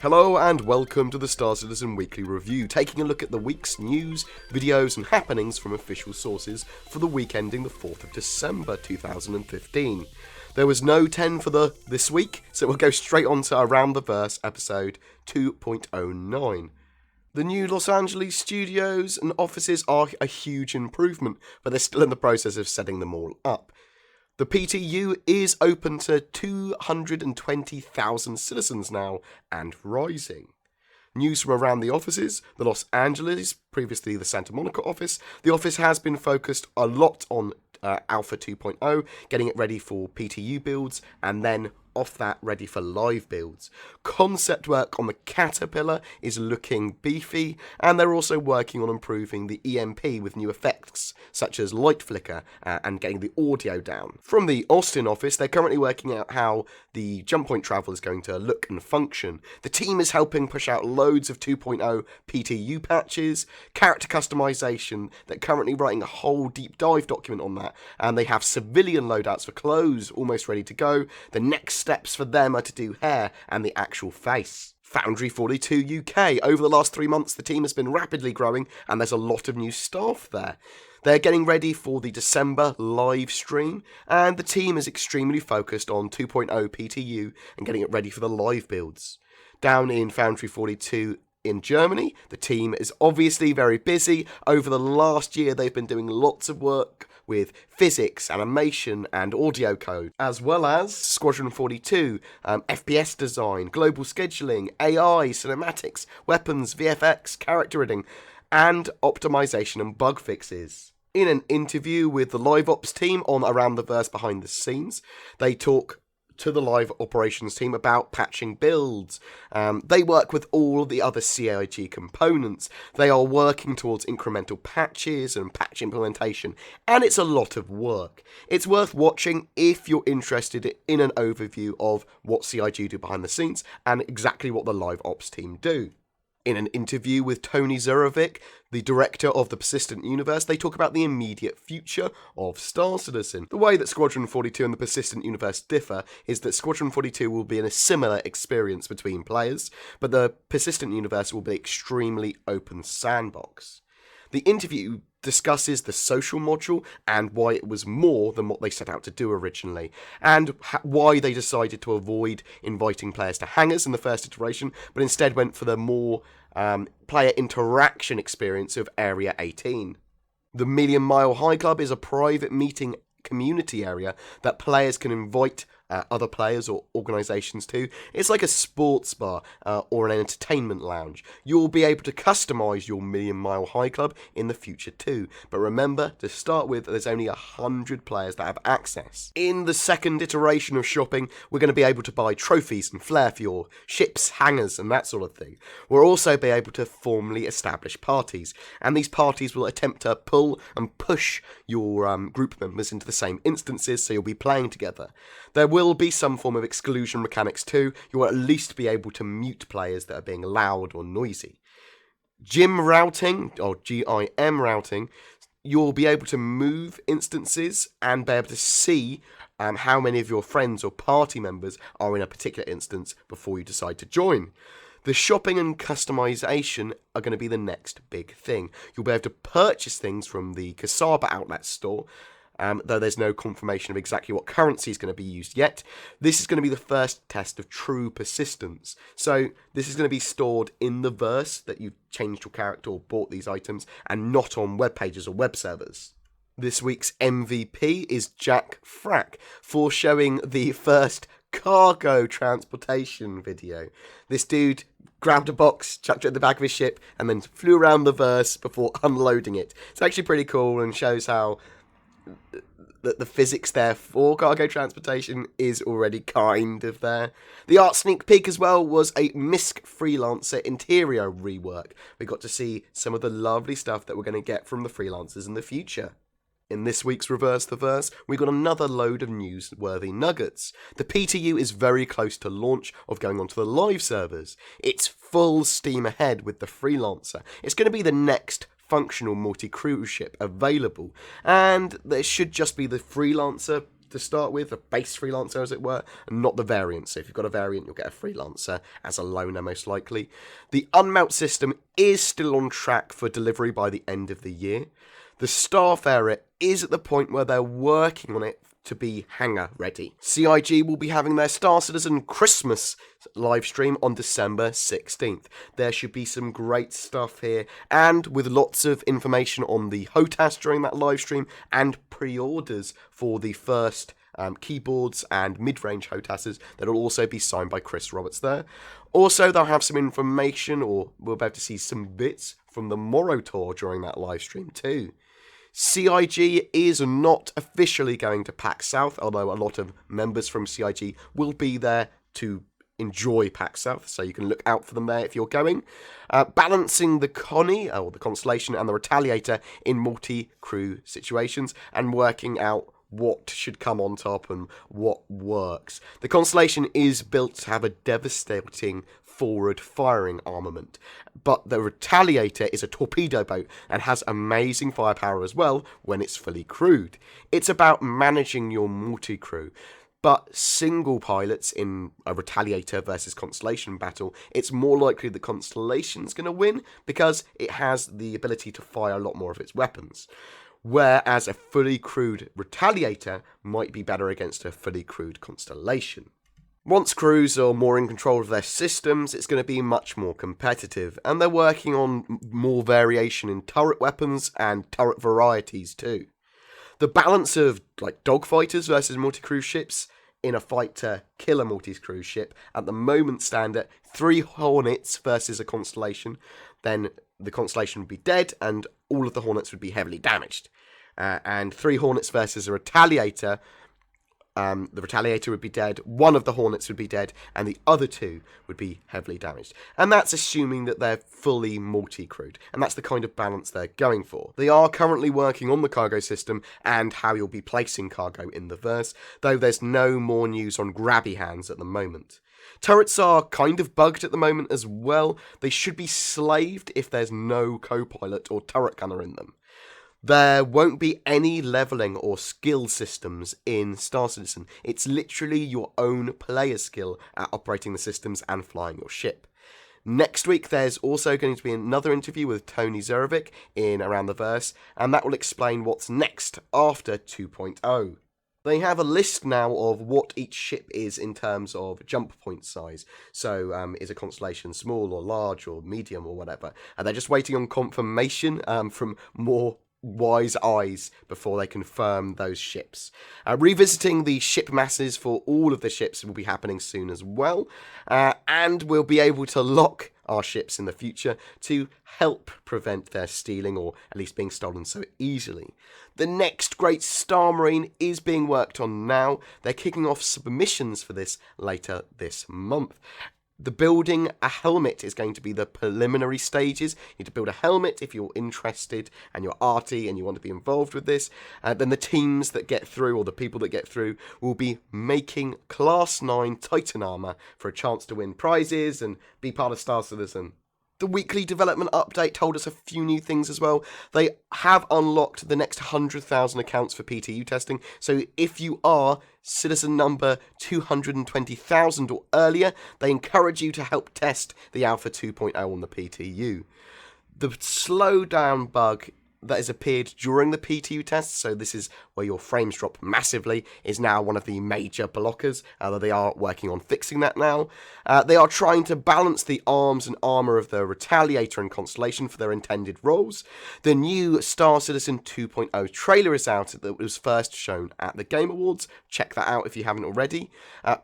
Hello and welcome to the Star Citizen Weekly Review, taking a look at the week's news, videos and happenings from official sources for the week ending the 4th of December 2015. There was no 10 for this week, so we'll go straight on to Around the Verse episode 2.09. The new Los Angeles studios and offices are a huge improvement, but they're still in the process of setting them all up. The PTU is open to 220,000 citizens now, and rising. News from around the offices: the Los Angeles, previously the Santa Monica office. The office has been focused a lot on Alpha 2.0, getting it ready for PTU builds, and then off that ready for live builds. Concept work on the Caterpillar is looking beefy, and they're also working on improving the EMP with new effects such as light flicker and getting the audio down. From the Austin office, they're currently working out how the jump point travel is going to look and function. The team is helping push out loads of 2.0 PTU patches, character customization. They're currently writing a whole deep dive document on that, and they have civilian loadouts for clothes almost ready to go. The next steps for them are to do hair and the actual face. Foundry 42 UK. Over the last 3 months, the team has been rapidly growing, and there's a lot of new staff there. They're getting ready for the December live stream, and the team is extremely focused on 2.0 PTU and getting it ready for the live builds. Down in Foundry 42 in Germany, the team is obviously very busy. Over the last year, they've been doing lots of work with physics, animation, and audio code, as well as Squadron 42, FPS design, global scheduling, AI, cinematics, weapons, VFX, character rigging, and optimization and bug fixes. In an interview with the Live Ops team on Around the Verse Behind the Scenes, they talk to the live operations team about patching builds. They work with all the other CIG components. They are working towards incremental patches and patch implementation, and it's a lot of work. It's worth watching if you're interested in an overview of what CIG do behind the scenes and exactly what the live ops team do. In an interview with Tony Zurovic, the director of the Persistent Universe, they talk about the immediate future of Star Citizen. The way that Squadron 42 and the Persistent Universe differ is that Squadron 42 will be in a similar experience between players, but the Persistent Universe will be extremely open sandbox. The interview discusses the social module and why it was more than what they set out to do originally, and why they decided to avoid inviting players to hangars in the first iteration, but instead went for the more player interaction experience of Area 18. The Million Mile High Club is a private meeting community area that players can invite other players or organisations to. It's like a sports bar or an entertainment lounge. You'll be able to customise your Million Mile High Club in the future too. But remember, to start with, there's only 100 players that have access. In the second iteration of shopping, we're going to be able to buy trophies and flair for your ships, hangars and that sort of thing. We'll also be able to formally establish parties, and these parties will attempt to pull and push your group members into the same instances, so you'll be playing together. There will be some form of exclusion mechanics too. You will at least be able to mute players that are being loud or noisy. GIM routing, or GIM routing, you'll be able to move instances and be able to see how many of your friends or party members are in a particular instance before you decide to join. The shopping and customization are going to be the next big thing. You'll be able to purchase things from the Kasaba outlet store, though there's no confirmation of exactly what currency is going to be used yet. This is going to be the first test of true persistence. So this is going to be stored in the verse that you've changed your character or bought these items, and not on web pages or web servers. This week's MVP is Jack Frack for showing the first cargo transportation video. This dude grabbed a box, chucked it in the back of his ship, and then flew around the verse before unloading it. It's actually pretty cool and shows how the physics there for cargo transportation is already kind of there. The art sneak peek as well was a MISC Freelancer interior rework. We got to see some of the lovely stuff that we're going to get from the freelancers in the future. In this week's Reverse the Verse, we got another load of newsworthy nuggets. The PTU is very close to launch of going onto the live servers. It's full steam ahead with the Freelancer. It's going to be the next functional multi-cruise ship available, and there should just be the Freelancer to start with, a base freelancer as it were, and not the variant. So if you've got a variant, you'll get a freelancer as a loaner most likely. The unmount system is still on track for delivery by the end of the year. The Starfarer is at the point where they're working on it to be hangar ready. CIG will be having their Star Citizen Christmas live stream on December 16th. There should be some great stuff here, and with lots of information on the HOTAS during that live stream, and pre-orders for the first keyboards and mid-range HOTASs that will also be signed by Chris Roberts there. Also, they'll have some information, or we'll be able to see some bits from the Morrow Tour during that live stream too. CIG is not officially going to PAX South, although a lot of members from CIG will be there to enjoy PAX South, so you can look out for them there if you're going. Balancing the Connie, or the Constellation, and the Retaliator in multi-crew situations, and working out what should come on top and what works. The Constellation is built to have a devastating forward-firing armament, but the Retaliator is a torpedo boat and has amazing firepower as well when it's fully crewed. It's about managing your multi-crew. But single pilots in a Retaliator versus Constellation battle, it's more likely the Constellation's going to win because it has the ability to fire a lot more of its weapons. Whereas a fully crewed Retaliator might be better against a fully crewed Constellation. Once crews are more in control of their systems, it's going to be much more competitive, and they're working on more variation in turret weapons and turret varieties too. The balance of dogfighters versus multi-crew ships in a fight to kill a multi-crew ship at the moment stand at 3 Hornets versus a Constellation. Then the Constellation would be dead and all of the Hornets would be heavily damaged. And 3 Hornets versus a Retaliator, the Retaliator would be dead, 1 of the Hornets would be dead, and the other 2 would be heavily damaged. And that's assuming that they're fully multi-crewed, and that's the kind of balance they're going for. They are currently working on the cargo system and how you'll be placing cargo in the verse, though there's no more news on grabby hands at the moment. Turrets are kind of bugged at the moment as well. They should be slaved if there's no co-pilot or turret gunner in them. There won't be any leveling or skill systems in Star Citizen. It's literally your own player skill at operating the systems and flying your ship. Next week, there's also going to be another interview with Tony Zerovic in Around the Verse, and that will explain what's next after 2.0. They have a list now of what each ship is in terms of jump point size. So, is a Constellation small or large or medium or whatever? And they're just waiting on confirmation from more wise eyes before they confirm those ships. Revisiting the ship masses for all of the ships will be happening soon as well, and we'll be able to lock our ships in the future to help prevent their stealing, or at least being stolen so easily. The next great Star Marine is being worked on now. They're kicking off submissions for this later this month. The building a helmet is going to be the preliminary stages. You need to build a helmet if you're interested and you're arty and you want to be involved with this. Then the teams that get through, or the people that get through, will be making Class 9 Titan armor for a chance to win prizes and be part of Star Citizen. The weekly development update told us a few new things as well. They have unlocked the next 100,000 accounts for PTU testing, so if you are citizen number 220,000 or earlier, they encourage you to help test the Alpha 2.0 on the PTU. The slowdown bug that has appeared during the PTU test, so this is where your frames drop massively, is now one of the major blockers, although they are working on fixing that now. They are trying to balance the arms and armour of the Retaliator and Constellation for their intended roles. The new Star Citizen 2.0 trailer is out that was first shown at the Game Awards. Check that out if you haven't already.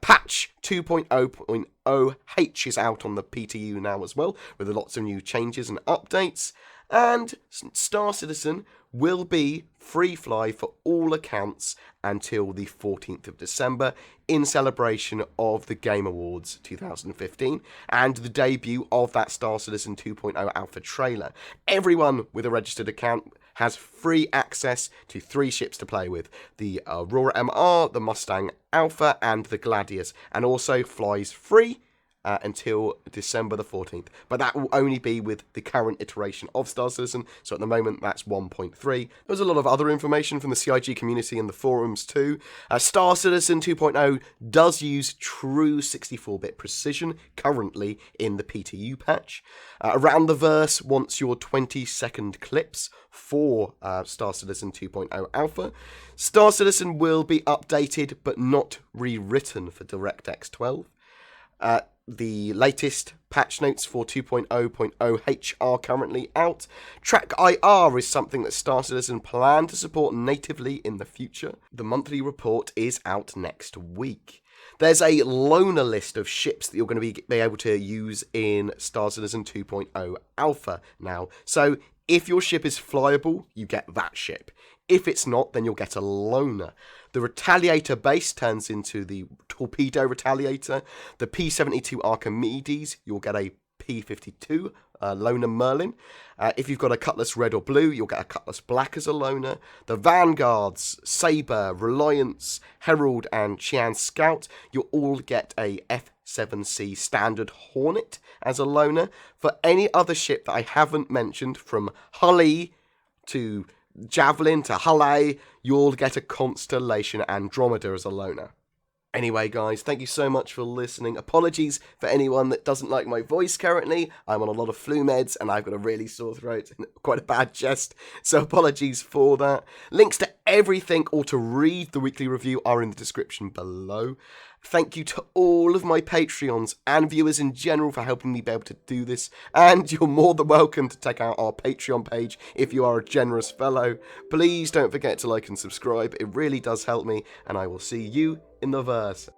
Patch 2.0.0H is out on the PTU now as well, with lots of new changes and updates. And Star Citizen will be free fly for all accounts until the 14th of December in celebration of the Game Awards 2015 and the debut of that Star Citizen 2.0 alpha trailer. Everyone with a registered account has free access to 3 ships to play with: the Aurora MR, the Mustang Alpha, and the Gladius, and also flies free until December the 14th. But that will only be with the current iteration of Star Citizen, so at the moment that's 1.3. There's a lot of other information from the CIG community and the forums too. Star Citizen 2.0 does use true 64-bit precision currently in the PTU patch. Around the Verse wants your 20-second clips for Star Citizen 2.0 Alpha. Star Citizen will be updated but not rewritten for DirectX 12. The latest patch notes for 2.0.0H are currently out. Track IR is something that Star Citizen plan to support natively in the future. The monthly report is out next week. There's a loaner list of ships that you're going to be able to use in Star Citizen 2.0 Alpha now. So if your ship is flyable, you get that ship. If it's not, then you'll get a loaner. The Retaliator base turns into the Torpedo Retaliator. The P-72 Archimedes, you'll get a P-52 loaner Merlin. If you've got a Cutlass Red or Blue, you'll get a Cutlass Black as a loaner. The Vanguards, Sabre, Reliance, Herald, and Chian Scout, you'll all get a F-7C Standard Hornet as a loaner. For any other ship that I haven't mentioned, from Hully to Javelin to Hullay, you'll get a Constellation Andromeda as a loaner. Anyway, guys, thank you so much for listening. Apologies for anyone that doesn't like my voice currently. I'm on a lot of flu meds and I've got a really sore throat and quite a bad chest, so apologies for that. Links to everything or to read the weekly review are in the description below. Thank you to all of my Patreons and viewers in general for helping me be able to do this, and you're more than welcome to check out our Patreon page if you are a generous fellow. Please don't forget to like and subscribe, it really does help me, and I will see you in the verse.